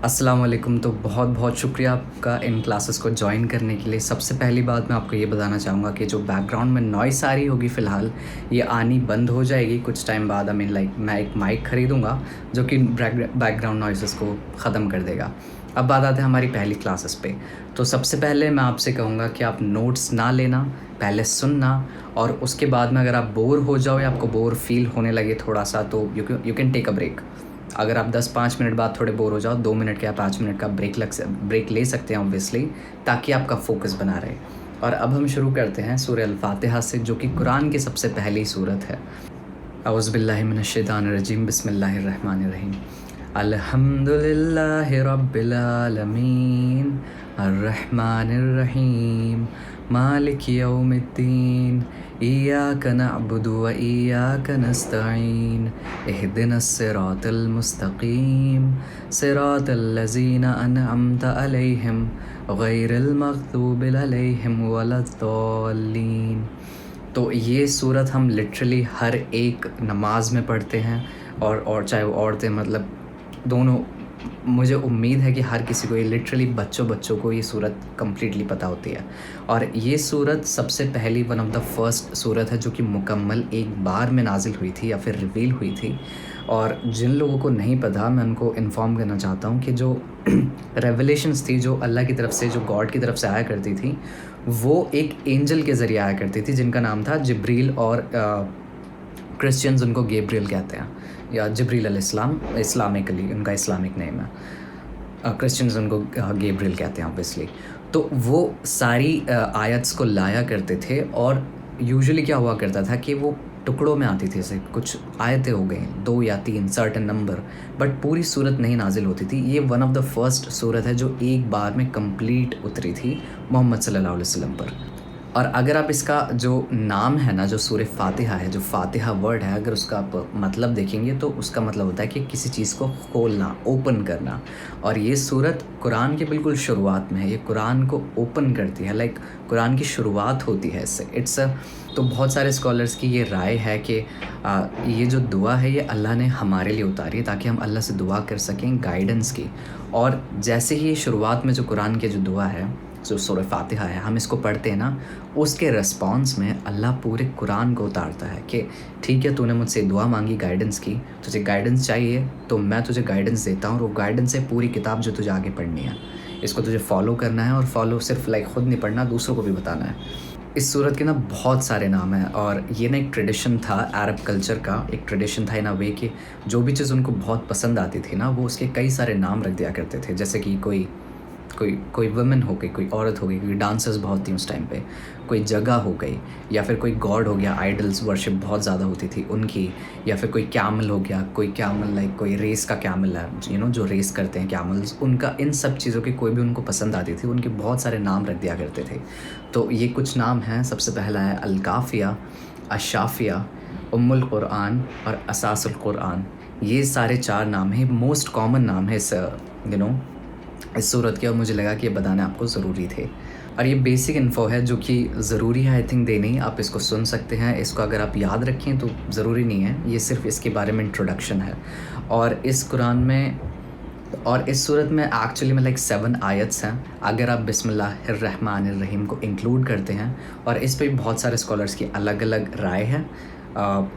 अस्सलाम वालेकुम। तो बहुत बहुत शुक्रिया आपका इन क्लासेस को जॉइन करने के लिए। सबसे पहली बात मैं आपको ये बताना चाहूँगा कि जो बैकग्राउंड में नॉइस आ रही होगी फ़िलहाल, ये आनी बंद हो जाएगी कुछ टाइम बाद। आई मीन लाइक मैं एक माइक ख़रीदूँगा जो कि बैकग्राउंड नॉइसेस को ख़त्म कर देगा। अब बात आते हैं हमारी पहली क्लासेस पे। तो सबसे पहले मैं आपसे कहूँगा कि आप नोट्स ना लेना, पहले सुनना, और उसके बाद में अगर आप बोर हो जाओ या आपको बोर फ़ील होने लगे थोड़ा-सा, तो you can take a break. अगर आप 10-5 मिनट बाद थोड़े बोर हो जाओ, 2 मिनट या 5 मिनट का ब्रेक ले सकते हैं ऑब्वियसली, ताकि आपका फ़ोकस बना रहे। और अब हम शुरू करते हैं सूरह अल-फ़ातिहा से, जो कि कुरान की सबसे पहली सूरत है। औज़ु बिल्लाहि मिनश शैतानिर रजीम, बिस्मिल्लाहिर रहमानिर रहीम। अल्हम्दुलिल्लाहि रब्बिल आलमीन, अर्रहमानिर रहीम, मालिकि यौमिद्दीन, इय्याका नअबुदु व इय्याका नस्तईन, इहदिनस सिरातल मुस्तकीम, सिरातल लज़ीना अनअमता अलैहिम, गैरिल मग़दूबि अलैहिम वलद्दाल्लीन। तो ये सूरत हम लिटरली हर एक नमाज में पढ़ते हैं, और चाहे वो औरतें, मतलब दोनों। मुझे उम्मीद है कि हर किसी को, ये लिटरली बच्चों को ये सूरत कम्प्लीटली पता होती है। और ये सूरत सबसे पहली, वन ऑफ द फर्स्ट सूरत है जो कि मुकम्मल एक बार में नाजिल हुई थी या फिर रिवील हुई थी। और जिन लोगों को नहीं पता, मैं उनको इन्फॉर्म करना चाहता हूँ कि जो रेवलेशंस थी, जो अल्लाह की तरफ से, जो गॉड की तरफ से आया करती थी, वो एक एंजल के ज़रिए आया करती थी जिनका नाम था जिब्रील, और क्रिश्चियंस उनको गैब्रियल कहते हैं, या जिब्रील अलैहिस्सलाम, इस्लामिकली उनका इस्लामिक नेम है। क्रिश्चियंस उनको गैब्रियल कहते हैं ऑब्वियसली। तो वो सारी आयत्स को लाया करते थे, और यूजुअली क्या हुआ करता था कि वो टुकड़ों में आती थी। जैसे कुछ आयतें हो गई 2 या 3 सर्टेन नंबर, बट पूरी सूरत नहीं नाजिल होती थी। ये वन ऑफ द फर्स्ट सूरत है जो एक बार में कंप्लीट उतरी थी मोहम्मद सल्लल्लाहु अलैहि वसल्लम पर। और अगर आप इसका जो नाम है ना, जो सूरह फ़ातिहा है, जो फ़ातिहा वर्ड है, अगर उसका आप मतलब देखेंगे तो उसका मतलब होता है कि किसी चीज़ को खोलना, ओपन करना। और ये सूरत कुरान के बिल्कुल शुरुआत में है। ये कुरान को ओपन करती है, लाइक कुरान की शुरुआत होती है इससे। तो बहुत सारे स्कॉलर्स की ये राय है कि ये जो दुआ है, ये अल्लाह ने हमारे लिए उतारी है ताकि हम अल्लाह से दुआ कर सकें गाइडेंस की। और जैसे ही शुरुआत में जो कुरान की जो दुआ है, जो सूरह फ़ातिहा है, हम इसको पढ़ते हैं ना, उसके रिस्पॉन्स में अल्लाह पूरे कुरान को उतारता है कि ठीक है, तूने मुझसे दुआ मांगी गाइडेंस की, तुझे गाइडेंस चाहिए तो मैं तुझे गाइडेंस देता हूँ। और वो गाइडेंस है पूरी किताब जो तुझे आगे पढ़नी है। इसको तुझे फॉलो करना है, और फॉलो सिर्फ लाइक खुद नहीं पढ़ना, दूसरों को भी बताना है। इस सूरत के ना बहुत सारे नाम हैं, और ये ना एक ट्रेडिशन था, अरब कल्चर का एक ट्रेडिशन था इन अ वे कि जो भी चीज़ उनको बहुत पसंद आती थी ना, वो उसके कई सारे नाम रख दिया करते थे। जैसे कि कोई कोई कोई वुमेन हो गई, कोई औरत हो गई, क्योंकि डांसर्स बहुत थी उस टाइम पे, कोई जगह हो गई, या फिर कोई गॉड हो गया, आइडल्स वर्शिप बहुत ज़्यादा होती थी उनकी, या फिर कोई कैमल हो गया, कोई कैमल लाइक कोई रेस का कैमल है, जो रेस करते हैं कैमल्स, उनका इन सब चीज़ों की कोई भी उनको पसंद आती थी, उनके बहुत सारे नाम रख दिया करते थे। तो ये कुछ नाम हैं। सबसे पहला है अल-काफ़िया, अश-शाफ़िया, उम्मुल कुरान और असासुल कुरान। ये सारे 4 नाम हैं, मोस्ट कॉमन नाम है इस सूरत के, और मुझे लगा कि ये बताने आपको ज़रूरी थे। और ये बेसिक इन्फो है जो कि ज़रूरी है आई थिंक देनी। आप इसको सुन सकते हैं, इसको अगर आप याद रखें तो ज़रूरी नहीं है, ये सिर्फ इसके बारे में इंट्रोडक्शन है। और इस कुरान में, और इस सूरत में एक्चुअली में लाइक 7 आयत्स हैं, अगर आप बिस्मिल्लाहिर्रहमानिर्रहीम को इंक्लूड करते हैं। और इस पे भी बहुत सारे स्कॉलर्स की अलग अलग राय है,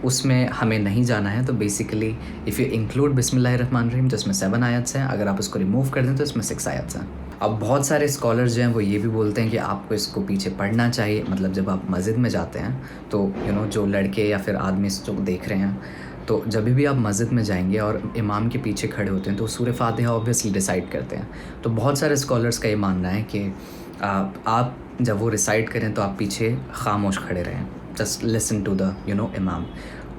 उसमें हमें नहीं जाना है। तो बेसिकली इफ़ यू इंक्लूड बिस्मिल्लाहिर्रहमानिर्रहीम तो इसमें 7 आयत्स हैं, अगर आप उसको रिमूव कर दें तो इसमें 6 आयत्स हैं। अब बहुत सारे स्कॉलर्स जो हैं वो ये भी बोलते हैं कि आपको इसको पीछे पढ़ना चाहिए, मतलब जब आप मस्जिद में जाते हैं तो जो लड़के या फिर आदमी जो देख रहे हैं, तो जब भी आप मस्जिद में जाएंगे और इमाम के पीछे खड़े होते हैं तो सूरह फ़ातिहा ऑब्वियसली रिसाइट करते हैं। तो बहुत सारे स्कॉलर्स का ये मानना है कि आप जब वो रिसाइट करें तो आप पीछे खामोश खड़े रहें, जस्ट लिसन टू द इमाम।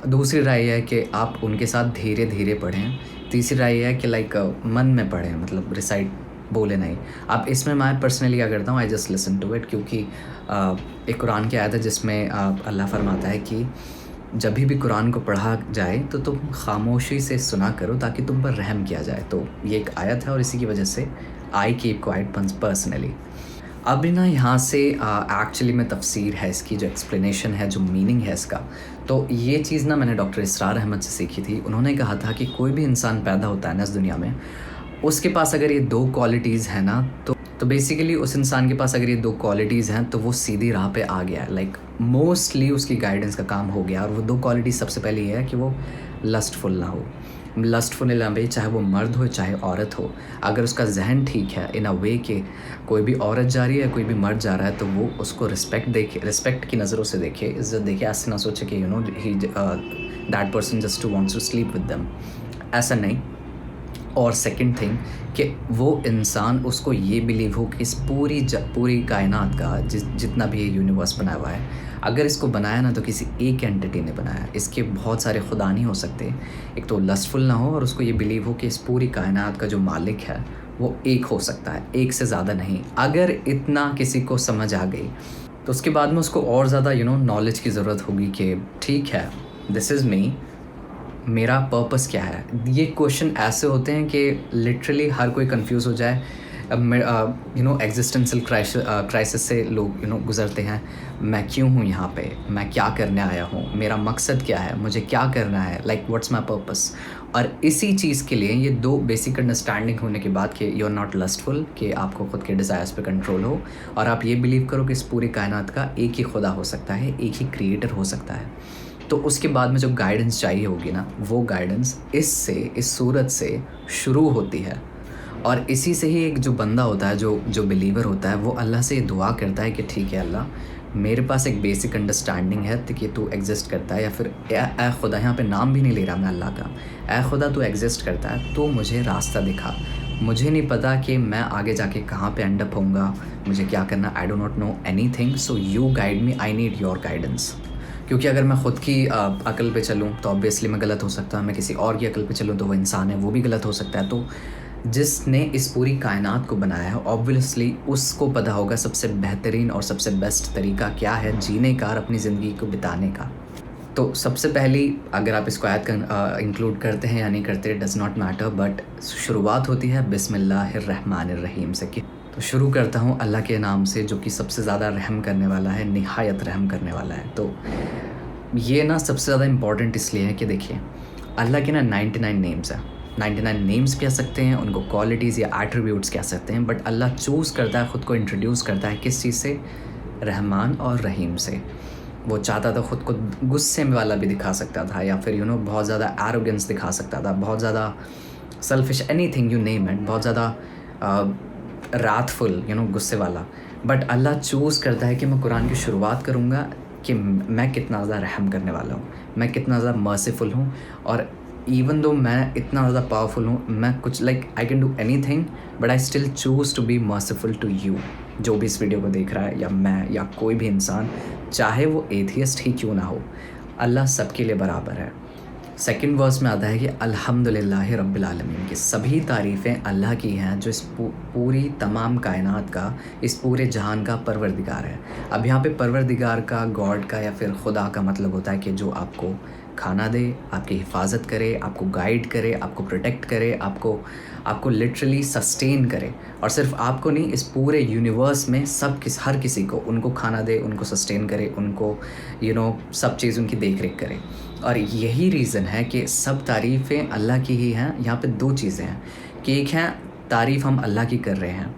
दूसरी राय है कि आप उनके साथ धीरे धीरे पढ़ें। तीसरी राय है कि लाइक मन में पढ़ें, मतलब रिसाइट बोले नहीं। अब इसमें मैं पर्सनली क्या करता हूँ, I just listen to it, क्योंकि एक कुरान की आयत है जिसमें अल्लाह फरमाता है कि जब भी कुरान को पढ़ा जाए तो तुम खामोशी से सुना करो ताकि तुम पर रहम किया जाए। तो ये एक आयत है, और इसी की वजह से आई कीप क्वाइट पर्सनली। अब ना यहाँ से एक्चुअली में तफसीर है इसकी, जो एक्सप्लेनेशन है, जो मीनिंग है इसका। तो ये चीज़ ना मैंने डॉक्टर इसरार अहमद से सीखी थी। उन्होंने कहा था कि कोई भी इंसान पैदा होता है ना इस दुनिया में, उसके पास अगर ये 2 क्वालिटीज़ हैं ना, तो बेसिकली उस इंसान के पास अगर ये 2 क्वालिटीज़ हैं तो वो सीधी राह पे आ गया है। लाइक मोस्टली उसकी गाइडेंस का काम हो गया। और वो 2 क्वालिटी सबसे पहले ये है कि वो लस्टफुल ना हो। लस्टफुल ना भाई, चाहे वो मर्द हो चाहे औरत हो, अगर उसका जहन ठीक है इन अ वे कि कोई भी औरत जा रही है कोई भी मर्द जा रहा है तो वो उसको रिस्पेक्ट की नज़रों से देखे, इज्जत देखे। ऐसे ना सोचे कि he that person just to wants to sleep with them, ऐसा नहीं। और सेकंड थिंग कि वो इंसान उसको ये बिलीव हो कि इस पूरी कायनात का जितना भी ये यूनिवर्स बना हुआ है, अगर इसको बनाया ना तो किसी एक एंटिटी ने बनाया। इसके बहुत सारे खुदा नहीं हो सकते। एक तो लस्टफुल ना हो और उसको ये बिलीव हो कि इस पूरी कायनात का जो मालिक है वो एक हो सकता है, एक से ज़्यादा नहीं। अगर इतना किसी को समझ आ गई तो उसके बाद में उसको और ज़्यादा नॉलेज की ज़रूरत होगी कि ठीक है, दिस इज़ मी, मेरा पर्पस क्या है। ये क्वेश्चन ऐसे होते हैं कि लिटरली हर कोई कंफ्यूज हो जाए। एग्जिस्टेंशियल क्राइसिस से लोग गुजरते हैं। मैं क्यों हूँ यहाँ पे, मैं क्या करने आया हूँ, मेरा मकसद क्या है, मुझे क्या करना है, लाइक व्हाट्स माई पर्पस। और इसी चीज़ के लिए ये 2 बेसिक अंडरस्टैंडिंग होने के बाद कि यू आर नॉट लस्टफुल, कि आपको खुद के डिज़ायर्स पे कंट्रोल हो और आप ये बिलीव करो कि इस पूरी कायनात का एक ही खुदा हो सकता है, एक ही क्रिएटर हो सकता है। तो उसके बाद में जो गाइडेंस चाहिए होगी ना, वो गाइडेंस इस सूरत से शुरू होती है। और इसी से ही एक जो बंदा होता है, जो बिलीवर होता है, वो अल्लाह से दुआ करता है कि ठीक है अल्लाह, मेरे पास एक बेसिक अंडरस्टैंडिंग है कि तू एग्जिस्ट करता है, या फिर ए खुदा, यहाँ पे नाम भी नहीं ले रहा मैं अल्लाह का, ए खुदा तू एग्जिस्ट करता है तो मुझे रास्ता दिखा। मुझे नहीं पता कि मैं आगे जाके कहाँ पे एंड अप होऊंगा, मुझे क्या करना, I do not know anything, so you guide me, I need your guidance. क्योंकि अगर मैं ख़ुद की अकल पे चलूँ तो ऑब्वियसली मैं गलत हो सकता हूँ, मैं किसी और की अकल पे चलूँ तो वो इंसान है, वो भी गलत हो सकता है। तो जिसने इस पूरी कायनात को बनाया है ऑब्वियसली उसको पता होगा सबसे बेहतरीन और सबसे बेस्ट तरीका क्या है जीने का और अपनी ज़िंदगी को बिताने का। तो सबसे पहली, अगर आप इसको आयत इंक्लूड करते हैं या नहीं करते, डज़ नॉट मैटर, बट शुरुआत होती है बिस्मिल्लाहिर्रहमानिर्रहीम से। तो शुरू करता हूँ अल्लाह के नाम से जो कि सबसे ज़्यादा रहम करने वाला है, निहायत रहम करने वाला है। तो ये ना सबसे ज़्यादा इम्पॉर्टेंट इसलिए है कि देखिए, अल्लाह के ना 99 नेम्स हैं, 99 नेम्स कह सकते हैं, उनको क्वालिटीज़ या एट्रीब्यूट्स कह सकते हैं, बट अल्लाह चूज़ करता है, ख़ुद को इंट्रोड्यूस करता है किस चीज़ से, रहमान और रहीम से। वो चाहता था ख़ुद को गुस्से में वाला भी दिखा सकता था, या फिर बहुत ज़्यादा एरोगेंस दिखा सकता था, बहुत ज़्यादा selfish, anything you name it, बहुत ज़्यादा रातफुल, गुस्से वाला। बट अल्लाह चूज़ करता है कि मैं कुरान की शुरुआत करूँगा कि मैं कितना ज़्यादा रहम करने वाला हूँ, मैं कितना ज़्यादा मर्सीफुल हूँ। और इवन दो मैं इतना ज़्यादा पावरफुल हूँ, मैं कुछ like I can do anything, but I still choose to be merciful to you. जो भी इस वीडियो को देख रहा है, या मैं या कोई भी इंसान, चाहे वो एथियस्ट ही क्यों ना हो, अल्लाह सबके लिए बराबर है। सेकंड वर्स में आता है कि अल्हम्दुलिल्लाहि रब्बिल आलमीन, की सभी तारीफ़ें अल्लाह की हैं जो इस पूरी तमाम कायनात का, इस पूरे जहान का परवरदिगार है। अब यहाँ पे परवरदिगार का, गॉड का या फिर खुदा का मतलब होता है कि जो आपको खाना दे, आपकी हिफाजत करे, आपको गाइड करे, आपको प्रोटेक्ट करे, आपको लिटरली सस्टेन करे। और सिर्फ आपको नहीं, इस पूरे यूनिवर्स में हर किसी को, उनको खाना दे, उनको सस्टेन करे, उनको सब चीज़ उनकी देख रेख करे। और यही रीज़न है कि सब तारीफ़ें अल्लाह की ही हैं। यहाँ पे 2 चीज़ें हैं कि एक है तारीफ़ हम अल्लाह की कर रहे हैं,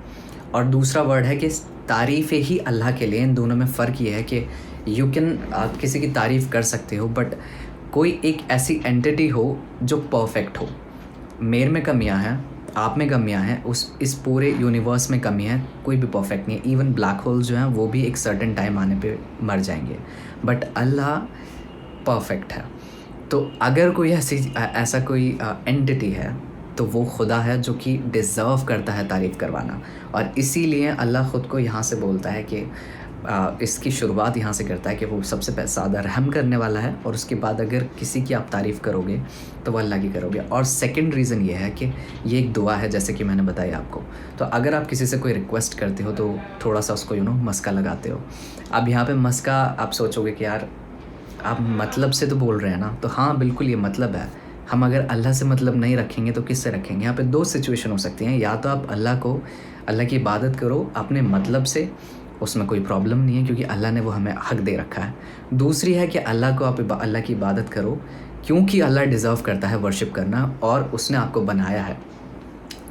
और दूसरा वर्ड है कि तारीफ़ें ही अल्लाह के लिए। इन दोनों में फ़र्क ये है कि आप किसी की तारीफ़ कर सकते हो, बट कोई एक ऐसी एंटिटी हो जो परफेक्ट हो। मेरे में कमियां हैं, आप में कमियां हैं, इस पूरे यूनिवर्स में कमी है, कोई भी परफेक्ट नहीं है। इवन ब्लैक होल्स जो हैं वो भी एक सर्टेन टाइम आने पे मर जाएंगे, बट अल्लाह परफेक्ट है। तो अगर कोई ऐसा कोई एंटिटी है तो वो खुदा है जो कि डिज़र्व करता है तारीफ़ करवाना। और इसीलिए अल्लाह ख़ुद को यहाँ से बोलता है कि इसकी शुरुआत यहाँ से करता है कि वो सबसे ज़्यादा रहम करने वाला है, और उसके बाद अगर किसी की आप तारीफ़ करोगे तो वो अल्लाह की करोगे। और सेकंड रीज़न ये है कि ये एक दुआ है, जैसे कि मैंने बताया आपको। तो अगर आप किसी से कोई रिक्वेस्ट करते हो तो थोड़ा सा उसको मस्का लगाते हो। अब यहाँ पे मस्का आप सोचोगे कि यार आप मतलब से तो बोल रहे हैं ना, तो हाँ बिल्कुल ये मतलब है। हम अगर अल्लाह से मतलब नहीं रखेंगे तो किससे रखेंगे? यहाँ पे 2 सिचुएशन हो सकती हैं, या तो आप अल्लाह की इबादत करो अपने मतलब से, उसमें कोई प्रॉब्लम नहीं है क्योंकि अल्लाह ने वो हमें हक दे रखा है। दूसरी है कि अल्लाह की इबादत करो क्योंकि अल्लाह डिज़र्व करता है वर्शिप करना, और उसने आपको बनाया है।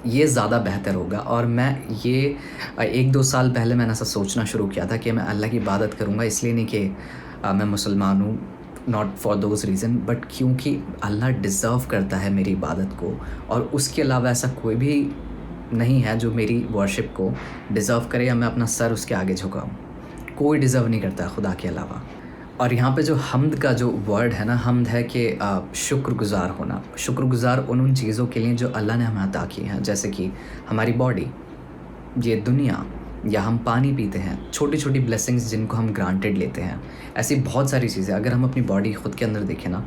ये ज़्यादा बेहतर होगा। और मैं ये 1-2 साल पहले मैंने ऐसा सोचना शुरू किया था कि मैं अल्लाह की इबादत करूँगा, इसलिए नहीं कि मैं मुसलमान हूँ, not for those reason, but क्योंकि अल्लाह डिज़र्व करता है मेरी इबादत को, और उसके अलावा ऐसा कोई भी नहीं है जो मेरी वर्शिप को डिज़र्व करे या मैं अपना सर उसके आगे झुकाऊँ। कोई डिज़र्व नहीं करता खुदा के अलावा। और यहाँ पे जो हम्द का जो वर्ड है ना, हम्द है कि शुक्रगुज़ार होना। शुक्रगुज़ार उन चीज़ों के लिए जो अल्लाह ने हमें अता की हैं, जैसे कि हमारी बॉडी, ये दुनिया, या हम पानी पीते हैं, छोटी-छोटी ब्लेसिंग्स जिनको हम ग्रांटेड लेते हैं। ऐसी बहुत सारी चीज़ें, अगर हम अपनी बॉडी खुद के अंदर देखें ना,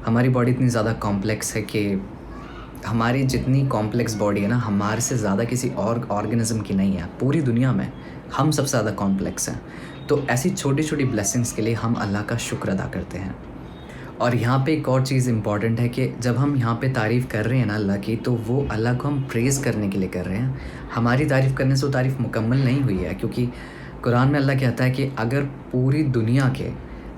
हमारी बॉडी इतनी ज़्यादा कॉम्प्लेक्स है कि हमारी जितनी कॉम्प्लेक्स बॉडी है ना, हमारे से ज़्यादा किसी और ऑर्गेनिज़्म की नहीं है। पूरी दुनिया में हम सबसे ज़्यादा कॉम्प्लेक्स हैं। तो ऐसी छोटी-छोटी ब्लेसिंग्स के लिए हम अल्लाह का शुक्र अदा करते हैं। और यहाँ पे एक और चीज़ इम्पॉर्टेंट है कि जब हम यहाँ पे तारीफ़ कर रहे हैं ना अल्लाह की, तो वो अल्लाह को हम प्रेज़ करने के लिए कर रहे हैं। हमारी तारीफ़ करने से वो तारीफ़ मुकम्मल नहीं हुई है, क्योंकि कुरान में अल्लाह कहता है कि अगर पूरी दुनिया के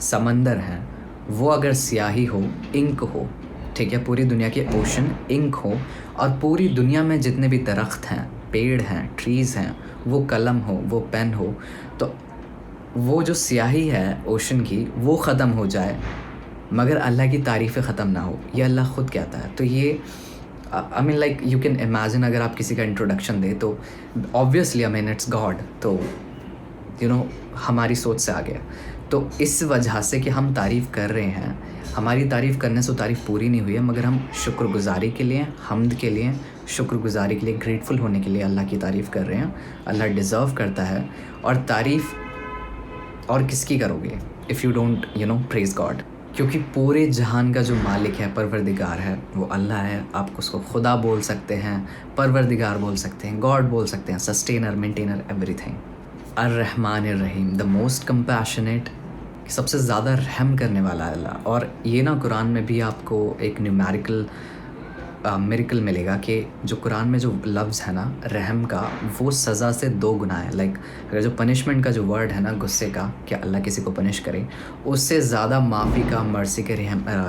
समंदर हैं, वो अगर स्याही हो, इंक हो, ठीक है, पूरी दुनिया के ओशन इंक हो, और पूरी दुनिया में जितने भी दरख्त हैं, पेड़ हैं, ट्रीज़ हैं, वो कलम हो, वो पेन हो, तो वो जो स्याही है ओशन की, वो ख़त्म हो जाए, मगर अल्लाह की तारीफ़ें ख़त्म ना हो, ये अल्लाह ख़ुद कहता है। तो ये I mean like you can imagine, अगर आप किसी का इंट्रोडक्शन दें तो obviously I mean it's God, तो यू नो हमारी सोच से आ गया। तो इस वजह से कि हम तारीफ़ कर रहे हैं, हमारी तारीफ़ करने से तारीफ़ पूरी नहीं हुई है, मगर हम शुक्रगुज़ारी के लिए, हम्द के लिए, शुक्रगुज़ारी के लिए, ग्रेटफुल होने के लिए अल्लाह की तारीफ़ कर रहे हैं। अल्लाह डिज़र्व करता है। और तारीफ़ और किसकी करोगे if you don't praise God, क्योंकि पूरे जहान का जो मालिक है, परवरदिगार है, वो अल्लाह है। आप उसको खुदा बोल सकते हैं, परवरदिगार बोल सकते हैं, गॉड बोल सकते हैं, सस्टेनर, मेंटेनर, एवरीथिंग। अर्रहमानिर रहीम, द मोस्ट कंपैशनेट, सबसे ज़्यादा रहम करने वाला अल्लाह। और ये ना कुरान में भी आपको एक न्यूमेरिकल मिरेकल मिलेगा कि जो कुरान में जो लफ्ज़ है ना रहम का, वो सज़ा से 2 गुना है। लाइक अगर जो पनिशमेंट का जो वर्ड है ना, गुस्से का, कि अल्लाह किसी को पनिश करे, उससे ज़्यादा माफ़ी का, मर्सी के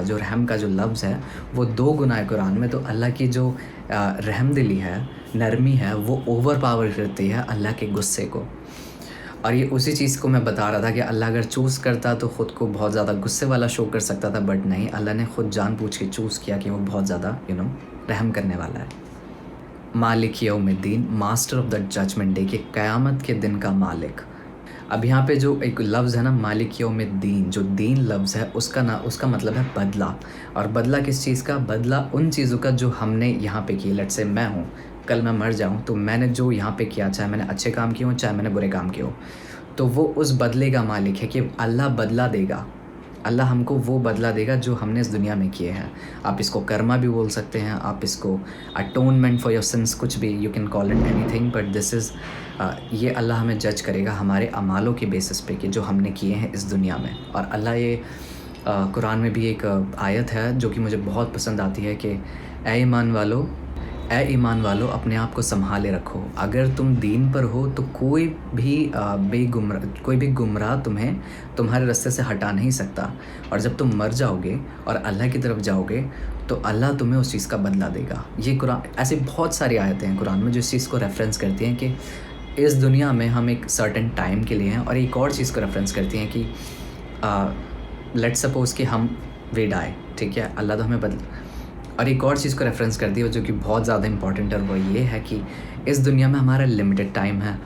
जो रहम का जो लफ्ज़ है, वो 2 गुना है कुरान में। तो अल्लाह की जो रहमदिली है, नरमी है, वो ओवर पावर करती है अल्लाह के गुस्से को। और ये उसी चीज़ को मैं बता रहा था कि अल्लाह अगर चूज़ करता तो ख़ुद को बहुत ज़्यादा गुस्से वाला शो कर सकता था, बट नहीं, अल्लाह ने ख़ुद जानबूझ के चूज़ किया कि वो बहुत ज़्यादा रहम करने वाला है। मालिक यौमिद्दीन, master of the judgment day, कि क़यामत के दिन का मालिक। अब यहाँ पे जो एक लफ्ज़ है ना, मालिक यौमिद्दीन, जो दीन लफ्ज़ है, उसका मतलब है बदला। और बदला किस चीज़ का? बदला उन चीज़ों का जो हमने यहाँ पे की। लेट्स से मैं हूँ, कल मैं मर जाऊँ, तो मैंने जो यहाँ पे किया, चाहे मैंने अच्छे काम किए हों, चाहे मैंने बुरे काम किए हो, तो वो उस बदले का मालिक है कि अल्लाह बदला देगा। अल्लाह हमको वो बदला देगा जो हमने इस दुनिया में किए हैं। आप इसको कर्मा भी बोल सकते हैं, आप इसको अटोनमेंट फॉर योर सिंस, कुछ भी, you can call it anything, but this is ये अल्लाह हमें जज करेगा हमारे अमालों के बेसिस पे कि जो हमने किए हैं इस दुनिया में। और अल्लाह ये कुरान में भी एक आयत है जो कि मुझे बहुत पसंद आती है कि ए ईमान वालो अपने आप को संभाले रखो। अगर तुम दीन पर हो तो कोई भी गुमराह तुम्हें तुम्हारे रास्ते से हटा नहीं सकता। और जब तुम मर जाओगे और अल्लाह की तरफ जाओगे तो अल्लाह तुम्हें उस चीज़ का बदला देगा। ये कुरान, ऐसी बहुत सारी आयतें हैं कुरान में जो इस चीज़ को रेफरेंस करती हैं कि इस दुनिया में हम एक सर्टेन टाइम के लिए हैं। और एक और चीज़ को रेफरेंस करती हैं कि लेट्स सपोज़ कि हम वे डाई, ठीक है, अल्लाह तो हमें और एक और चीज़ को रेफरेंस करती है जो कि बहुत ज़्यादा इंपॉर्टेंट है, वो ये है कि इस दुनिया में हमारा लिमिटेड टाइम है।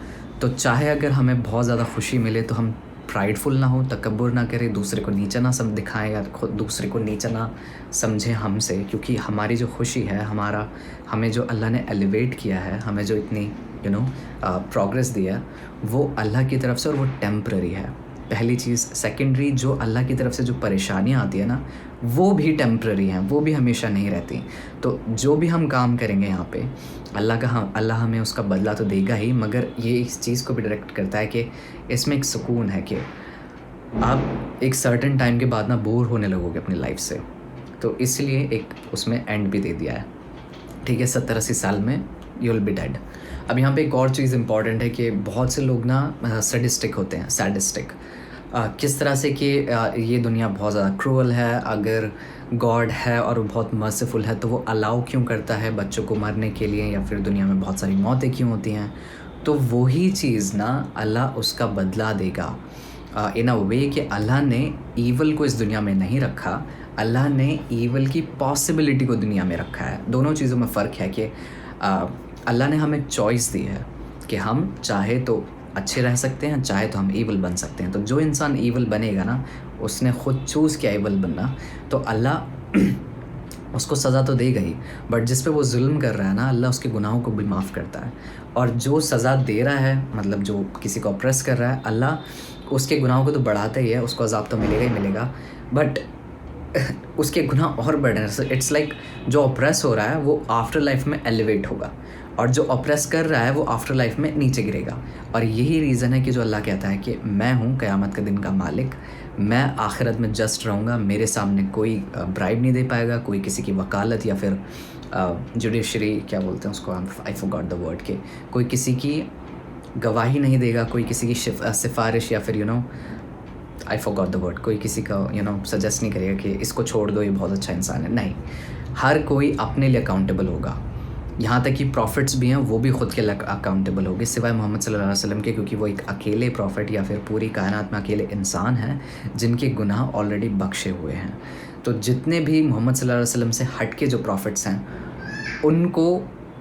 तो चाहे अगर हमें बहुत ज़्यादा खुशी मिले तो हम प्राइडफुल ना हो, तकब्बुर ना करें, दूसरे को नीचा ना दिखाएं, या खुद दूसरे को नीचा ना समझें हमसे, क्योंकि हमारी जो खुशी है, हमें जो अल्लाह ने एलिवेट किया है, हमें जो इतनी प्रोग्रेस दिया, वो अल्लाह की तरफ से, और वो टेम्पररी है, पहली चीज़। सेकेंडरी, जो अल्लाह की तरफ से जो परेशानियाँ आती है ना, वो भी टेम्पररी हैं, वो भी हमेशा नहीं रहती। तो जो भी हम काम करेंगे यहाँ पे, अल्लाह हमें उसका बदला तो देगा ही, मगर ये इस चीज़ को भी डायरेक्ट करता है कि इसमें एक सुकून है कि आप एक सर्टेन टाइम के बाद ना बोर होने लगोगे अपनी लाइफ से। तो इसलिए एक उसमें एंड भी दे दिया है, ठीक है, 70-80 साल में यू विल बी डेड। अब यहाँ पे एक और चीज़ इंपॉर्टेंट है कि बहुत से लोग ना सैडिस्टिक होते हैं। सैडिस्टिक किस तरह से कि ये दुनिया बहुत ज़्यादा क्रूअल है, अगर गॉड है और वो बहुत मर्सीफुल है, तो वो अलाउ क्यों करता है बच्चों को मरने के लिए, या फिर दुनिया में बहुत सारी मौतें क्यों होती हैं? तो वही चीज़ ना अल्लाह उसका बदला देगा इन अ वे कि अल्लाह ने ईवल को इस दुनिया में नहीं रखा, अल्लाह ने ईवल की पॉसिबिलिटी को दुनिया में रखा है। दोनों चीज़ों में फ़र्क है कि अल्लाह ने हमें चॉइस दी है कि हम चाहे तो अच्छे रह सकते हैं, चाहे तो हम ईवल बन सकते हैं। तो जो इंसान ईवल बनेगा ना, उसने खुद चूज़ किया ईवल बनना, तो अल्लाह उसको सज़ा तो देगा ही, बट जिस पे वो जुल्म कर रहा है ना, अल्लाह उसके गुनाहों को भी माफ़ करता है। और जो सज़ा दे रहा है, मतलब जो किसी को ऑप्रेस कर रहा है, अल्लाह उसके गुनाहों को तो बढ़ाता ही है, उसको अज़ाब तो मिलेगा ही मिलेगा, बट उसके गुनाह और बढ़ रहे हैं। इट्स लाइक जो ऑप्रेस हो रहा है वो आफ्टर लाइफ में एलिवेट होगा, और जो ऑप्रेस कर रहा है वो आफ्टर लाइफ में नीचे गिरेगा। और यही रीज़न है कि जो अल्लाह कहता है कि मैं हूँ क़यामत के दिन का मालिक, मैं आखिरत में जस्ट रहूँगा, मेरे सामने कोई ब्राइब नहीं दे पाएगा, कोई किसी की वकालत या फिर जुडिशरी क्या बोलते हैं उसको, आई फॉरगॉट द वर्ड, के कोई किसी की गवाही नहीं देगा, कोई किसी की सिफारिश या फिर आई फॉरगॉट द वर्ड, कोई किसी का सजेस्ट नहीं करेगा कि इसको छोड़ दो, ये बहुत अच्छा इंसान है। नहीं, हर कोई अपने लिए अकाउंटेबल होगा। यहाँ तक कि प्रॉफिट्स भी हैं, वो भी ख़ुद के लिए अकाउंटेबल होंगे, सिवाय मोहम्मद सल्लल्लाहु अलैहि वसल्लम के, क्योंकि वो एक अकेले प्रॉफिट या फिर पूरी कायनात में अकेले इंसान हैं जिनके गुनाह ऑलरेडी बख्शे हुए हैं। तो जितने भी मोहम्मद सल्लल्लाहु अलैहि वसल्लम से हट के जो प्रॉफिट्स हैं, उनको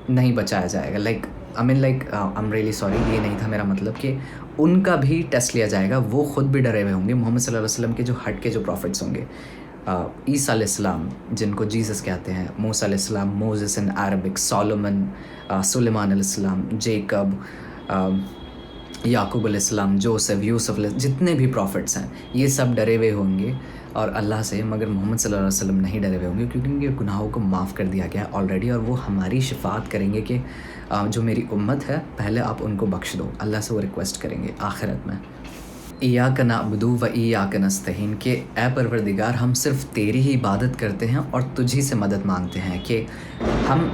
नहीं बचाया जाएगा। Like I am really sorry, ये नहीं था मेरा मतलब, कि उनका भी टेस्ट लिया जाएगा। वो ख़ुद भी डरे हुए होंगे, मोहम्मद सल्लल्लाहु अलैहि वसल्लम के जो हट के जो प्रॉफिट्स होंगे, ईसा अलैहिस्सलाम जिनको जीसस कहते हैं, मूसा अलैहिस्सलाम, मोसेस इन अरबिक, सोलोमन, सुलेमान अलैहिस्सलाम, जेकब, याकूब अलैहिस्सलाम, जोसेफ, यूसुफ, जितने भी प्रॉफिट्स हैं, ये सब डरे हुए होंगे और अल्लाह से, मगर मोहम्मद सल्लल्लाहु अलैहि वसल्लम नहीं डरे हुए होंगे, क्योंकि उनके गुनाहों को माफ़ कर दिया गया ऑलरेडी, और वो हमारी शिफात करेंगे कि जो मेरी उम्मत है, पहले आप उनको बख्श दो। अल्लाह से वो रिक्वेस्ट करेंगे आखिरत में, इय्याक नअबुदु व इय्याक नस्तईन, के ए परवरदिगार, हम सिर्फ़ तेरी ही इबादत करते हैं और तुझी से मदद मांगते हैं। कि हम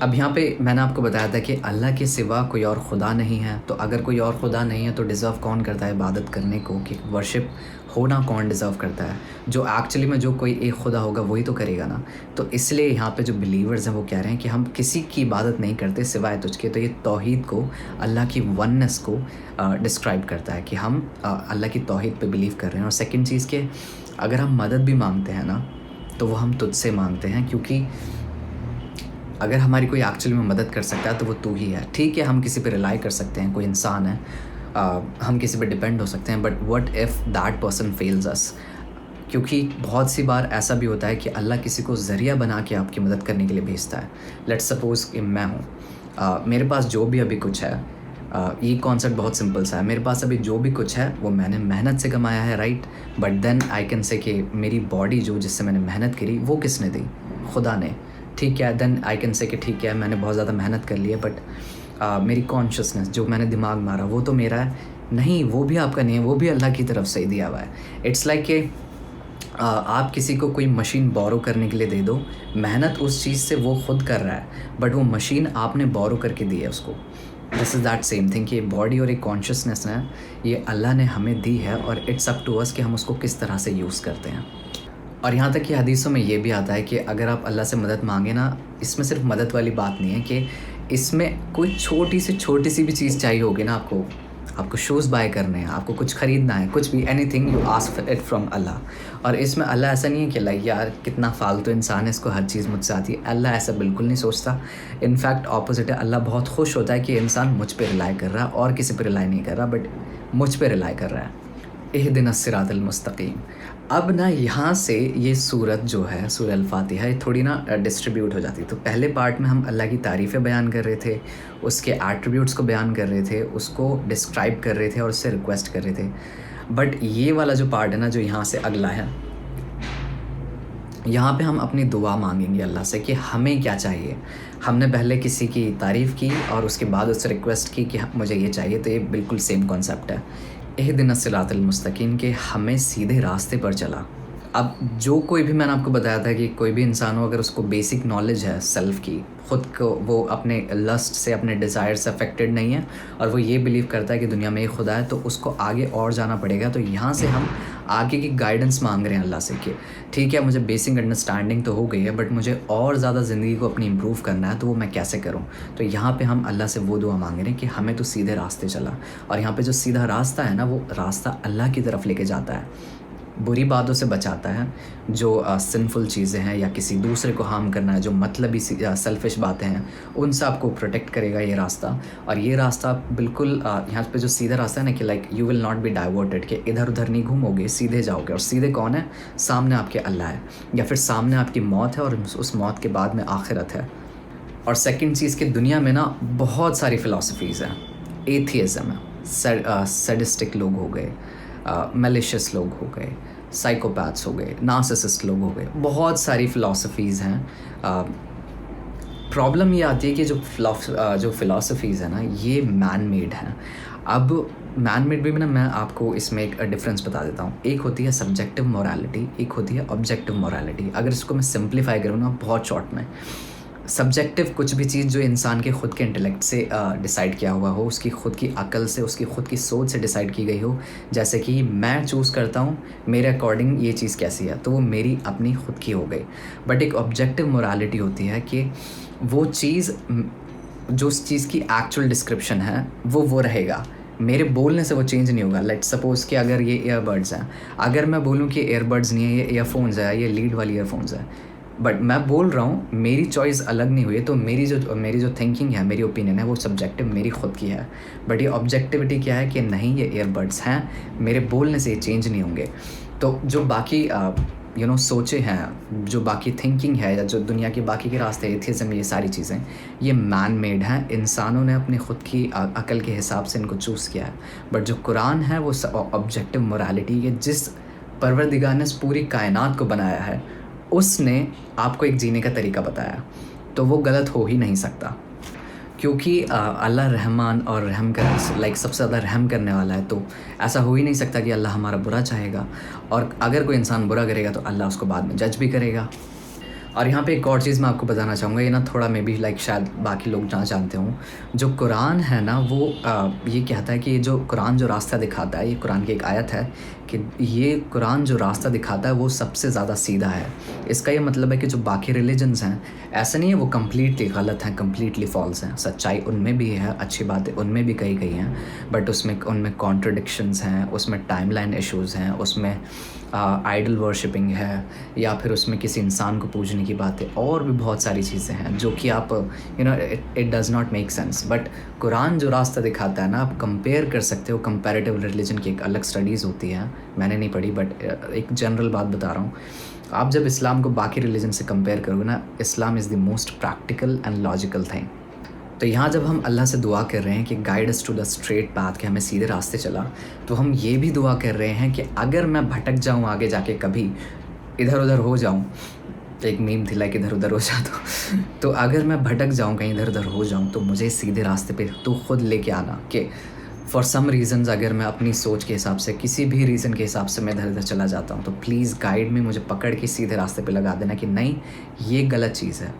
अब यहाँ पे मैंने आपको बताया था कि अल्लाह के सिवा कोई और ख़ुदा नहीं है, तो अगर कोई और ख़ुदा नहीं है तो डिज़र्व कौन करता है इबादत करने को, कि वर्शिप होना कौन डिज़र्व करता है? जो एक्चुअली में जो कोई एक खुदा होगा वही तो करेगा ना। तो इसलिए यहाँ पे जो बिलीवर्स हैं वो कह रहे हैं कि हम किसी की इबादत नहीं करते सिवाय तुझके। तो ये तौहीद को, अल्लाह की वननेस को डिस्क्राइब करता है कि हम अल्लाह की तौहीद पे बिलीव कर रहे हैं। और सेकंड चीज़ के, अगर हम मदद भी मांगते हैं ना, तो वो हम तुझसे मांगते हैं, क्योंकि अगर हमारी कोई एक्चुअली में मदद कर सकता है तो वो तू ही है। ठीक है, हम किसी पे रिलाई कर सकते हैं, कोई इंसान है, हम किसी पे डिपेंड हो सकते हैं, but what if that person fails us? क्योंकि बहुत सी बार ऐसा भी होता है कि अल्लाह किसी को ज़रिया बना के आपकी मदद करने के लिए भेजता है। लेट्स सपोज़ कि मैं हूँ, मेरे पास जो भी अभी कुछ है, ये कॉन्सेप्ट बहुत सिंपल सा है, मेरे पास अभी जो भी कुछ है वो मैंने मेहनत से कमाया है, right? But then I can say कि मेरी बॉडी जो जिससे मैंने मेहनत करी, वो किसने दी? खुदा ने। ठीक है, देन आई कैन से कि ठीक है, मैंने बहुत ज़्यादा मेहनत कर ली है, बट मेरी कॉन्शियसनेस, जो मैंने दिमाग मारा, वो तो मेरा है नहीं, वो भी आपका नहीं है, वो भी अल्लाह की तरफ से ही दिया हुआ है। इट्स लाइक कि आप किसी को कोई मशीन बोरो करने के लिए दे दो, मेहनत उस चीज़ से वो खुद कर रहा है, बट वो मशीन आपने बोरो करके दी है उसको। This is that same thing, कि ये बॉडी और एक कॉन्शियसनेस है, ये अल्लाह ने हमें दी है, और इट्स अप टू अस कि हम उसको किस तरह से यूज़ करते हैं। और यहाँ तक कि हदीसों में ये भी आता है कि अगर आप अल्लाह से मदद मांगे ना, इसमें सिर्फ मदद वाली बात नहीं है, कि इसमें कोई छोटी सी भी चीज़ चाहिए होगी ना, आपको शूज़ बाय करने हैं, आपको कुछ ख़रीदना है, कुछ भी, anything you ask it from Allah. और इसमें अल्लाह ऐसा नहीं है कि लाइक यार कितना फालतू इंसान है, इसको हर चीज़ मुझसे आती है। अल्लाह ऐसा बिल्कुल नहीं सोचता, इनफैक्ट ऑपोजिट है। अल्लाह बहुत खुश होता है कि इंसान मुझ पे रिलाई कर रहा है, और किसी पे रिलाई नहीं कर रहा, बट मुझ पे रिलाई कर रहा है। इहदिनस सिरातल मुस्तकीम। अब ना यहाँ से ये सूरत जो है, सूरह अल-फातिहा, ये थोड़ी ना डिस्ट्रीब्यूट हो जाती है। तो पहले पार्ट में हम अल्लाह की तारीफ़ें बयान कर रहे थे, उसके एट्रीब्यूट्स को बयान कर रहे थे, उसको डिस्क्राइब कर रहे थे और उससे रिक्वेस्ट कर रहे थे। बट ये वाला जो पार्ट है ना, जो यहाँ से अगला है, यहाँ पे हम अपनी दुआ मांगेंगे अल्लाह से कि हमें क्या चाहिए। हमने पहले किसी की तारीफ़ की और उसके बाद उससे रिक्वेस्ट की कि मुझे ये चाहिए, तो ये बिल्कुल सेम कॉन्सेप्ट है। इहदिनस सिरातल मुस्तकीम, के हमें सीधे रास्ते पर चला। अब जो कोई भी, मैंने आपको बताया था कि कोई भी इंसान हो, अगर उसको बेसिक नॉलेज है सेल्फ़ की, ख़ुद को वो अपने लस्ट से, अपने डिज़ायर से अफेक्टेड नहीं है, और वो ये बिलीव करता है कि दुनिया में एक खुदा है, तो उसको आगे और जाना पड़ेगा। तो यहाँ से हम आगे की गाइडेंस मांग रहे हैं अल्लाह से कि ठीक है, मुझे बेसिक अंडरस्टैंडिंग तो हो गई है, बट मुझे और ज़्यादा ज़िंदगी को अपनी इम्प्रूव करना है, तो वो मैं कैसे करूँ। तो यहाँ पे हम अल्लाह से वो दुआ मांग रहे हैं कि हमें तो सीधे रास्ते चला। और यहाँ पे जो सीधा रास्ता है ना, वो रास्ता अल्लाह की तरफ लेके जाता है, बुरी बातों से बचाता है, जो सिनफुल चीज़ें हैं या किसी दूसरे को हार्म करना है, जो मतलबी सेल्फिश बातें हैं, उनसे आपको प्रोटेक्ट करेगा ये रास्ता। और ये रास्ता बिल्कुल यहाँ पे जो सीधा रास्ता है ना कि like you will not be diverted, कि इधर उधर नहीं घूमोगे, सीधे जाओगे। और सीधे कौन है? सामने आपके अल्लाह है, या फिर सामने आपकी मौत है और उस मौत के बाद में आखिरत है। और सेकंड चीज़ कि दुनिया में ना बहुत सारी फ़िलासफ़ीज़ हैं। एथियज़म है, सैडिस्टिक लोग हो गए, मैलिशियस लोग हो गए, साइकोपैथ्स हो गए, नार्सिसिस्ट लोग हो गए, बहुत सारी फ़िलासफ़ीज़ हैं। प्रॉब्लम ये आती है कि जो फ़िलासफ़ीज़ है ना, ये मैन मेड हैं। अब मैन मेड भी ना, मैं आपको इसमें एक डिफरेंस बता देता हूँ। एक होती है सब्जेक्टिव मोरालिटी, एक होती है ऑब्जेक्टिव मोरालिटी। अगर इसको मैं सिंप्लीफाई करूँ ना बहुत शॉर्ट में, सब्जेक्टिव कुछ भी चीज़ जो इंसान के ख़ुद के इंटेलेक्ट से डिसाइड किया हुआ हो, उसकी ख़ुद की अकल से, उसकी ख़ुद की सोच से डिसाइड की गई हो। जैसे कि मैं चूज़ करता हूँ मेरे अकॉर्डिंग ये चीज़ कैसी है, तो वो मेरी अपनी ख़ुद की हो गई। बट एक ऑब्जेक्टिव मोरालिटी होती है कि वो चीज़, जो उस चीज़ की एक्चुअल डिस्क्रिप्शन है वो रहेगा, मेरे बोलने से वो चेंज नहीं होगा। लेट्स सपोज़ कि अगर ये ईयरबड्स हैं, अगर मैं बोलूँ कि ईयरबड्स नहीं है, ये ईयरफोन्स है, ये लीड वाली ईयरफोन्स है, बट मैं बोल रहा हूँ, मेरी चॉइस अलग नहीं हुई है, तो मेरी जो थिंकिंग है, मेरी ओपिनियन है, वो सब्जेक्टिव मेरी खुद की है। बट ये ऑब्जेक्टिविटी क्या है कि नहीं, ये ईयरबड्स हैं, मेरे बोलने से ये चेंज नहीं होंगे। तो जो बाकी सोचे हैं, जो बाकी थिंकिंग है, या जो दुनिया के बाकी के रास्ते, एथियज़म, ये सारी चीज़ें, ये मैन मेड हैं। इंसानों ने अपनी ख़ुद की अकल के हिसाब से इनको चूज़ किया है। बट जो कुरान है वो ऑब्जेक्टिव मोरालिटी है। जिस परवरदिगार ने पूरी कायनात को बनाया है, उसने आपको एक जीने का तरीका बताया, तो वो गलत हो ही नहीं सकता, क्योंकि अल्लाह रहमान और रहम कर लाइक सबसे ज़्यादा रहम करने वाला है। तो ऐसा हो ही नहीं सकता कि अल्लाह हमारा बुरा चाहेगा, और अगर कोई इंसान बुरा करेगा तो अल्लाह उसको बाद में जज भी करेगा। और यहाँ पे एक और चीज़ मैं आपको बताना चाहूँगा, ये ना थोड़ा मे बी लाइक शायद बाकी लोग ना जानते हों। जो कुरान है ना, वो ये कहता है कि ये जो कुरान जो रास्ता दिखाता है, ये कुरान की एक आयत है कि ये कुरान जो रास्ता दिखाता है वो सबसे ज़्यादा सीधा है। इसका ये मतलब है कि जो बाकी रिलीजन्स हैं, ऐसा नहीं है वो कम्प्लीटली गलत हैं, कम्प्लीटली फॉल्स हैं। सच्चाई उनमें भी है, अच्छी बातें उनमें भी कही गई हैं, बट उनमें कॉन्ट्रडिक्शंस हैं, उसमें टाइमलाइन इश्यूज़ हैं, उसमें आइडल वर्शिपिंग है, या फिर उसमें किसी इंसान को पूजने की बातें, और भी बहुत सारी चीज़ें हैं जो कि आप it does not make sense. But Quran जो रास्ता दिखाता है ना, आप कंपेयर कर सकते हो। कंपैरेटिव रिलीजन की एक अलग स्टडीज़ होती है, मैंने नहीं पढ़ी, बट एक जनरल बात बता रहा हूँ। आप जब इस्लाम को बाकी रिलीजन से कंपेयर करोगे ना, Islam is the most practical and logical thing. तो यहाँ जब हम अल्लाह से दुआ कर रहे हैं कि guide us to the straight path, कि हमें सीधे रास्ते चला, तो हम ये भी दुआ कर रहे हैं कि अगर मैं भटक जाऊँ आगे जाके, कभी इधर उधर हो जाऊँ, एक मीम थी लाइक इधर उधर हो जाता तो अगर मैं भटक जाऊँ, कहीं इधर उधर हो जाऊँ, तो मुझे सीधे रास्ते पे तो खुद लेके आना। कि फॉर सम रीज़न्स अगर मैं अपनी सोच के हिसाब से, किसी भी रीज़न के हिसाब से मैं इधर उधर चला जाता हूँ, तो प्लीज़ गाइड में मुझे पकड़ के सीधे रास्ते पे लगा देना कि नहीं, ये गलत चीज़ है,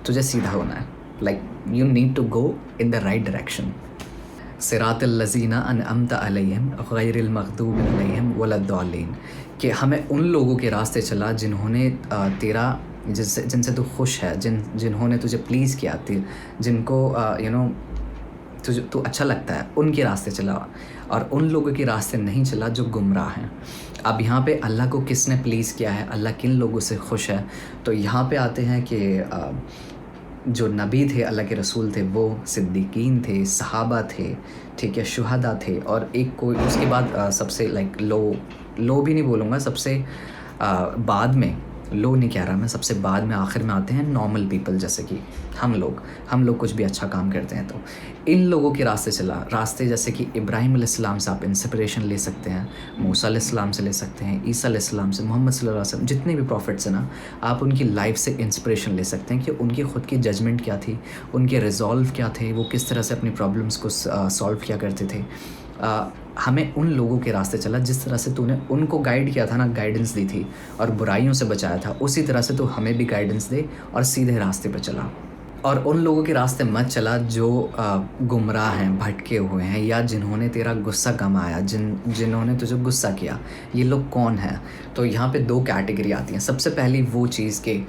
तुझे सीधा होना है। Like you need to go in the right direction. सिरातल लज़ीना अनअमता अलैहिम गैरिल मग़दूबि अलैहिम वलद्दालिन, कि हमें उन लोगों के रास्ते चला जिन्होंने जिनसे तू खुश है, जिन्होंने तुझे प्लीज़ किया, जिनको तुझे तू अच्छा लगता है, उनके रास्ते चला, और उन लोगों के रास्ते नहीं चला जो गुमराह हैं। अब यहाँ पे अल्लाह को किसने प्लीज़ किया है, अल्लाह किन लोगों से खुश है, तो यहाँ पे आते हैं कि जो नबी थे, अल्लाह के रसूल थे, वो सिद्दीकीन थे, सहाबा थे, ठीक है, शुहदा थे, और एक कोई उसके बाद सबसे लाइक लो भी नहीं बोलूँगा, सबसे बाद में, लो नहीं कह रहा मैं, सबसे बाद में आखिर में आते हैं नॉर्मल पीपल, जैसे कि हम लोग कुछ भी अच्छा काम करते हैं, तो इन लोगों के रास्ते चला। रास्ते जैसे कि इब्राहीम अलैहिस्सलाम से आप इंस्पिरेशन ले सकते हैं, मूसा अलैहिस्सलाम से ले सकते हैं, ईसा अलैहिस्सलाम से, मोहम्मद सल्लल्लाहु अलैहि वसल्लम, जितने भी प्रॉफिट्स हैं ना, आप उनकी लाइफ से इंस्पिरेशन ले सकते हैं कि उनकी ख़ुद की जजमेंट क्या थी, उनके रिजॉल्व क्या थे, वो किस तरह से अपनी प्रॉब्लम्स को सॉल्व किया करते थे। हमें उन लोगों के रास्ते चला, जिस तरह से तूने उनको गाइड किया था ना, गाइडेंस दी थी और बुराइयों से बचाया था, उसी तरह से तू हमें भी गाइडेंस दे और सीधे रास्ते पर चला। और उन लोगों के रास्ते मत चला जो गुमराह हैं, भटके हुए हैं, या जिन्होंने तेरा गुस्सा कमाया, जिन्होंने तुझे गुस्सा किया। ये लोग कौन हैं? तो यहाँ पे 2 कैटेगरी आती हैं। सबसे पहली वो चीज़ कि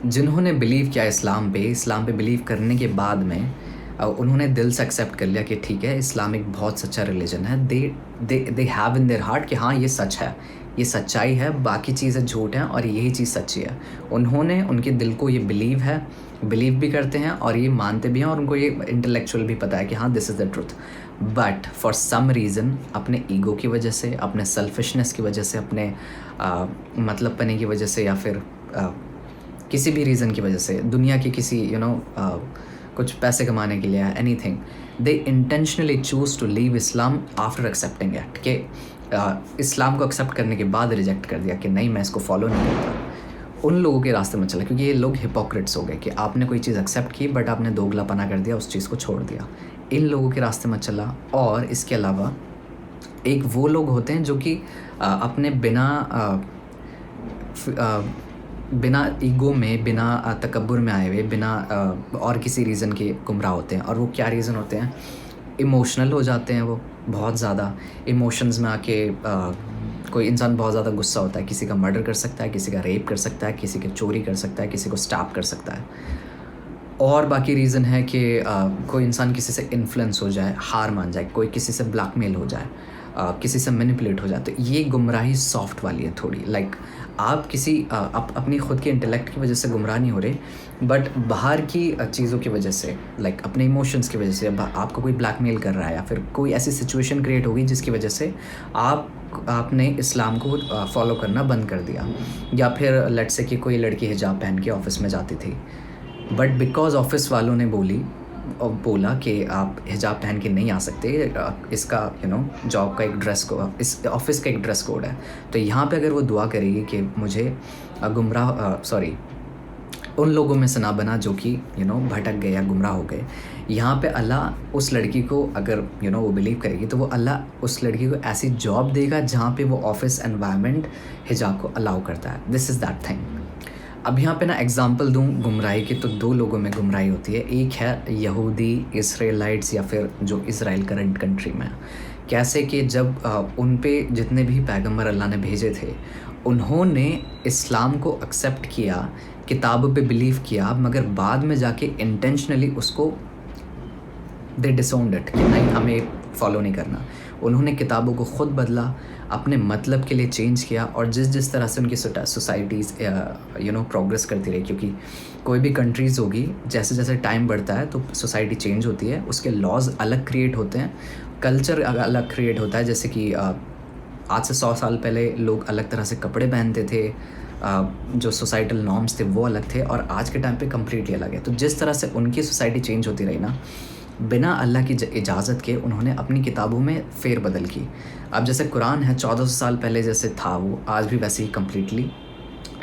जिन्होंने बिलीव किया इस्लाम पे बिलीव करने के बाद में उन्होंने दिल से एक्सेप्ट कर लिया कि ठीक है, इस्लाम एक बहुत सच्चा रिलीजन है। They have in their heart कि हाँ, ये सच है, ये सच्चाई है, बाकी चीज़ें झूठ हैं और यही चीज़ सच्ची है। उन्होंने, उनके दिल को ये बिलीव भी करते हैं और ये मानते भी हैं, और उनको ये इंटेलेक्चुअल भी पता है कि हाँ, this is the truth. But for some reason, अपने ईगो की वजह से, अपने सेल्फिशनेस की वजह से, अपने मतलब पने की वजह से, या फिर किसी भी रीज़न की वजह से, दुनिया की किसी कुछ पैसे कमाने के लिए, anything, they intentionally choose to leave Islam after accepting it, कि इस्लाम को एक्सेप्ट करने के बाद रिजेक्ट कर दिया कि नहीं, मैं इसको फॉलो नहीं करता। उन लोगों के रास्ते में चला, क्योंकि ये लोग हिपोक्रेट्स हो गए कि आपने कोई चीज़ एक्सेप्ट की बट आपने दोगलापना कर दिया, उस चीज़ को छोड़ दिया। इन लोगों के रास्ते में चला। और इसके अलावा एक वो लोग होते हैं जो कि अपने बिना ईगो में, बिना तकब्बुर में आए हुए, बिना और किसी रीज़न के गुमराह होते हैं। और वो क्या रीज़न होते हैं? इमोशनल हो जाते हैं वो बहुत ज़्यादा। इमोशंस में आके कोई इंसान बहुत ज़्यादा गुस्सा होता है, किसी का मर्डर कर सकता है, किसी का रेप कर सकता है, किसी की चोरी कर सकता है, किसी को स्टैप कर सकता है। और बाकी रीज़न है कि कोई इंसान किसी से इन्फ्लुएंस हो जाए, हार मान जाए, कोई किसी से ब्लैकमेल हो जाए, किसी से मैनिपुलेट हो जाए। तो ये गुमराही सॉफ्ट वाली है थोड़ी। लाइक आप किसी अपनी खुद के इंटेलेक्ट की वजह से गुमराह नहीं हो रहे, बट बाहर की चीज़ों की वजह से, लाइक अपने इमोशंस की वजह से आपको कोई ब्लैकमेल कर रहा है, या फिर कोई ऐसी सिचुएशन क्रिएट होगी जिसकी वजह से आपने इस्लाम को फॉलो करना बंद कर दिया। या फिर लेट्स से कि कोई लड़की हिजाब पहन के ऑफिस में जाती थी, बट बिकॉज ऑफिस वालों ने बोला कि आप हिजाब पहन के नहीं आ सकते, इसका जॉब का एक ड्रेस को, इस ऑफिस का एक ड्रेस कोड है। तो यहाँ पे अगर वो दुआ करेगी कि मुझे उन लोगों में से ना बना जो कि भटक गए या गुमराह हो गए, यहाँ पे अल्लाह उस लड़की को, अगर वो बिलीव करेगी, तो वो अल्लाह उस लड़की को ऐसी जॉब देगा जहाँ पे वो ऑफिस एनवायरनमेंट हिजाब को अलाउ करता है। This is that thing. अब यहाँ पे ना एग्जांपल दूँ गुमराही की, तो 2 लोगों में गुमराही होती है। एक है यहूदी इसराइलाइट्स, या फिर जो इज़राइल करंट कंट्री में, कैसे कि जब उन पे जितने भी पैगंबर अल्लाह ने भेजे थे, उन्होंने इस्लाम को एक्सेप्ट किया, किताब पे बिलीव किया, मगर बाद में जाके इंटेंशनली उसको दे डिसोन्ड इट कि नहीं, हमें फॉलो नहीं करना। उन्होंने किताबों को ख़ुद बदला, अपने मतलब के लिए चेंज किया, और जिस तरह से उनकी सोसाइटीज़ प्रोग्रेस करती रही, क्योंकि कोई भी कंट्रीज़ होगी, जैसे जैसे टाइम बढ़ता है तो सोसाइटी चेंज होती है, उसके लॉज अलग क्रिएट होते हैं, कल्चर अलग क्रिएट होता है। जैसे कि आज से 100 साल पहले लोग अलग तरह से कपड़े पहनते थे, जो सोसाइटल नॉर्म्स थे वो अलग थे, और आज के टाइम पे कम्प्लीटली अलग है। तो जिस तरह से उनकी सोसाइटी चेंज होती रही ना, बिना अल्लाह की इजाज़त के उन्होंने अपनी किताबों में फेरबदल की। अब जैसे कुरान है 1400 साल पहले जैसे था, वो आज भी वैसे ही कम्प्लीटली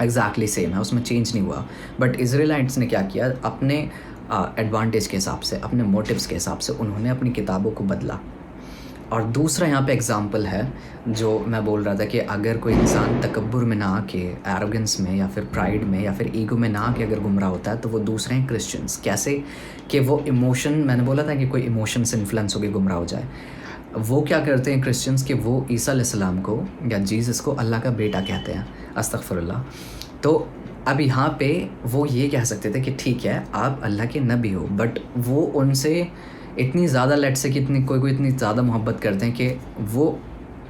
एग्जैक्टली सेम है, उसमें चेंज नहीं हुआ। बट इज़राइलाइट्स ने क्या किया, अपने एडवांटेज के हिसाब से, अपने मोटिव्स के हिसाब से उन्होंने अपनी किताबों को बदला। और दूसरा यहाँ पे एग्जांपल है जो मैं बोल रहा था कि अगर कोई इंसान तकब्बुर में ना आके, एरोगेंस में, या फिर प्राइड में, या फिर ईगो में ना आके अगर गुमराह होता है, तो वो दूसरे हैं क्रिश्चियंस। कैसे कि वो इमोशन, मैंने बोला था कि कोई इमोशन से इन्फ्लुएंस होकर गुमराह हो जाए। वो क्या करते हैं क्रिश्चियंस कि वो ईसा अलैहिस्सलाम को या जीसस को अल्लाह का बेटा कहते हैं, अस्तगफिरुल्लाह। तो अब यहाँ पे वो ये कह सकते थे कि ठीक है, आप अल्लाह के नबी हो, बट वो उनसे इतनी ज़्यादा, लेट से कि कोई इतनी ज़्यादा मोहब्बत करते हैं कि वो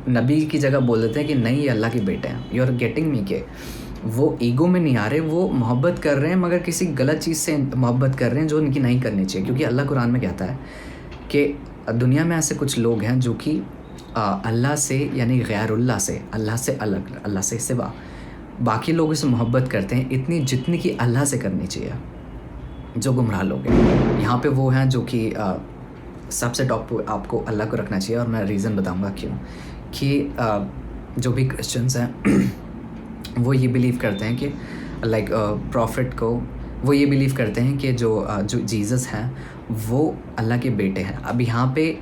नबी की जगह बोल देते हैं कि नहीं, ये अल्लाह के बेटे हैं। You are getting me? के वो ईगो में नहीं आ रहे, वो मोहब्बत कर रहे हैं, मगर किसी गलत चीज़ से मोहब्बत कर रहे हैं जो उनकी नहीं करनी चाहिए। क्योंकि अल्लाह कुरान में कहता है कि दुनिया में ऐसे कुछ लोग हैं जो कि अल्लाह से, यानी गैरुल्लाह से, अल्लाह से अलग, अल्लाह से सिवा बाकी लोगों से मोहब्बत करते हैं इतनी जितनी कि अल्लाह से करनी चाहिए, जो गुमराह लोग हैं। यहाँ पे वो हैं जो कि सबसे टॉप पे आपको अल्लाह को रखना चाहिए, और मैं रीज़न बताऊँगा क्यों। कि जो भी क्रिश्चियंस हैं वो ये बिलीव करते हैं कि लाइक प्रॉफिट को, वो ये बिलीव करते हैं कि जो जीसस हैं वो अल्लाह के बेटे हैं। अब यहाँ पे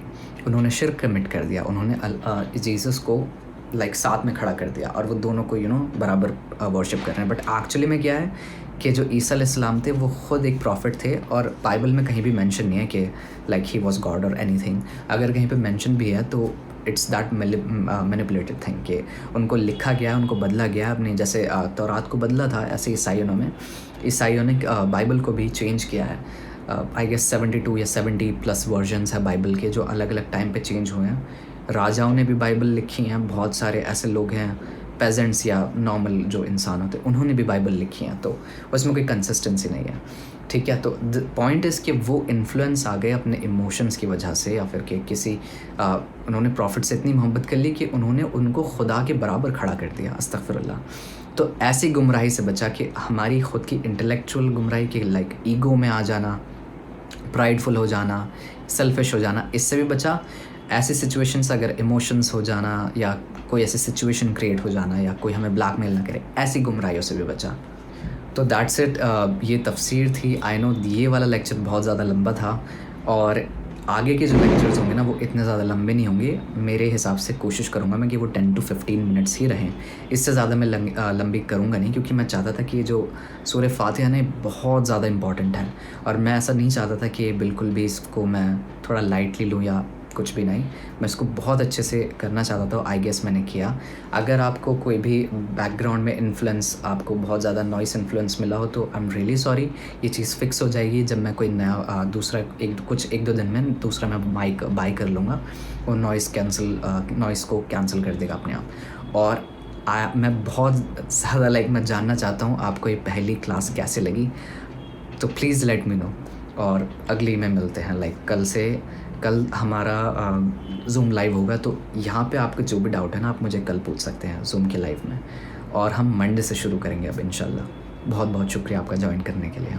उन्होंने शिर्क कमिट कर दिया, उन्होंने जीसस को लाइक साथ में खड़ा कर दिया, और वो दोनों को बराबर वर्शिप कर रहे हैं। बट एक्चुअली में क्या है कि जो ईसा अलैहिस्सलाम थे वो ख़ुद एक प्रॉफिट थे, और बाइबल में कहीं भी मेंशन नहीं है कि लाइक ही वाज गॉड और एनीथिंग। अगर कहीं पे मेंशन भी है तो इट्स दैट मैनिपुलेटेड थिंग कि उनको लिखा गया, उनको बदला गया, अपने जैसे तौरात को बदला था, ऐसे ईसाइयों ने बाइबल को भी चेंज किया है। आई गेस 72 या 70 प्लस वर्जन्स है बाइबल के जो अलग अलग टाइम पे चेंज हुए हैं। राजाओं ने भी बाइबल लिखी हैं, बहुत सारे ऐसे लोग हैं पेजेंट्स या नॉर्मल जो इंसान होते हैं उन्होंने भी बाइबल लिखी हैं, तो उसमें कोई कंसिस्टेंसी नहीं है, ठीक है। तो द पॉइंट इज़ कि वो इन्फ्लुएंस आ गए अपने इमोशंस की वजह से, या फिर कि किसी उन्होंने प्रॉफिट से इतनी मोहब्बत कर ली कि उन्होंने उनको खुदा के बराबर खड़ा कर दिया, अस्तगफिरुल्लाह। तो ऐसी गुमराही से बचा कि हमारी खुद की इंटेलेक्चुअल गुमराही के लाइक ईगो में आ जाना, प्राइडफुल हो जाना, सेल्फिश हो जाना, इससे भी बचा। ऐसी सिचुएशंस अगर इमोशंस हो जाना या कोई ऐसी सिचुएशन क्रिएट हो जाना या कोई हमें ब्लैकमेल ना करे, ऐसी गुमराहियों से भी बचा। तो दैट्स इट, ये तफसीर थी। आई नो ये वाला लेक्चर बहुत ज़्यादा लंबा था, और आगे के जो लेक्चर्स होंगे ना वो इतने ज़्यादा लंबे नहीं होंगे। मेरे हिसाब से कोशिश करूँगा मैं कि वो 10 to 15 मिनट्स ही रहें, इससे ज़्यादा मैं लंबी करूँगा नहीं, क्योंकि मैं चाहता था कि ये जो सूरह फातिहा है बहुत ज़्यादा इंपॉर्टेंट है, और मैं ऐसा नहीं चाहता था कि बिल्कुल भी इसको मैं थोड़ा लाइटली लूँ या कुछ भी नहीं। मैं इसको बहुत अच्छे से करना चाहता था, आई गेस मैंने किया। अगर आपको कोई भी बैकग्राउंड में इन्फ्लुएंस, आपको बहुत ज़्यादा नॉइस इन्फ्लुएंस मिला हो तो आई एम रियली सॉरी। ये चीज़ फिक्स हो जाएगी जब मैं कोई नया दूसरा एक दो दिन में दूसरा मैं माइक बाय कर लूँगा, वो नॉइस को कैंसिल कर देगा अपने आप। और मैं बहुत ज़्यादा मैं जानना चाहता हूँ आपको ये पहली क्लास कैसे लगी, तो प्लीज़ लेट मी नो। और अगली में मिलते हैं, कल हमारा ज़ूम लाइव होगा, तो यहाँ पे आपके जो भी डाउट है ना आप मुझे कल पूछ सकते हैं ज़ूम के लाइव में, और हम मंडे से शुरू करेंगे अब इंशाल्लाह। बहुत बहुत शुक्रिया आपका ज्वाइन करने के लिए।